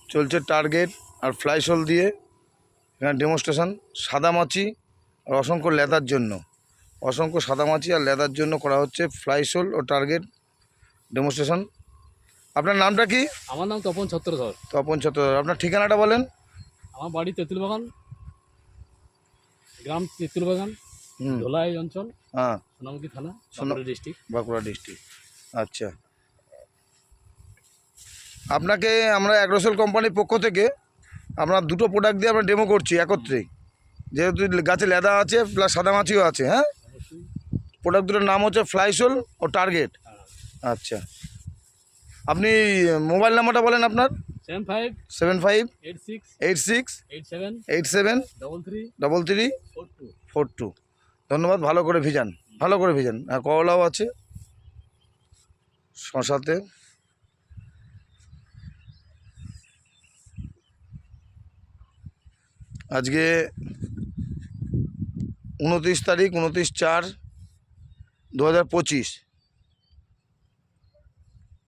চলছে টার্গেট আর ফ্লাইশোল দিয়ে এখানে ডেমনস্ট্রেশন। সাদামাছি আর অসংখ্য লেদার জন্য, অসংখ্য সাদামাছি আর লেদার জন্য করা হচ্ছে ফ্লাইশোল ও টার্গেট ডেমনস্ট্রেশন। আপনার নামটা কি? আমার নাম তপন ছত্রধর। তপন ছত্রধর। আপনার ঠিকানাটা বলেন। আমার বাড়ি তেঁতুলবাগান, গ্রাম তেঁতুলবাগান, ধোলাই অঞ্চল, হ্যাঁ, সোনামুখী থানা, বাঁকুড়া ডিস্ট্রিক্ট। বাঁকুড়া ডিস্ট্রিক্ট। আচ্ছা, আপনাকে আমরা অ্যাগ্রোসেল কোম্পানির পক্ষ থেকে আমরা দুটো প্রোডাক্ট দিয়ে আমরা ডেমো করছি একত্রেই, যেহেতু গাছে লেদা আছে প্লাস সাদামাছিও আছে। হ্যাঁ, প্রোডাক্ট দুটোর নাম হচ্ছে ফ্লাইশোল ও টার্গেট। আচ্ছা, আপনি মোবাইল নাম্বারটা বলেন আপনার। 758687873342। ধন্যবাদ। ভালো করে ভিজান, ভালো করে ভিজান। আর করলাও আছে শশাতে। আজকে 29 তারিখ, 29/4/2025।